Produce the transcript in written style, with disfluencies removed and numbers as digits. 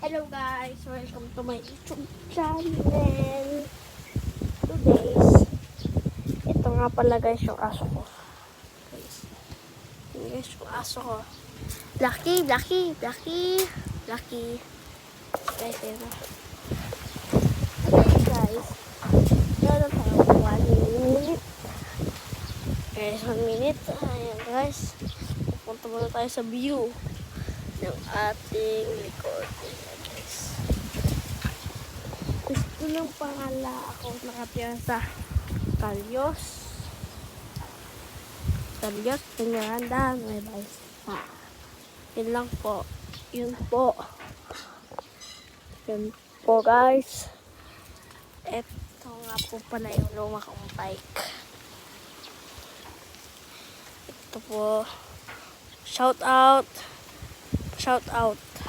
Hello guys, welcome to my YouTube channel. Today's, ito nga pala guys yung aso ko. Guys, yung aso ko. Lucky. Guys, yun na. Okay guys, meron tayo 1 minute. Guys, 1 minute. Ayan guys, pupunta muna tayo sa view ng ating recording guys. Gusto lang pangala ako nakatira sa Kalyos, Peñaranda, Nueva Ecija. Yun lang po. Yun po guys. Ito nga po pala yung luma kong bike. Ito po. Shout out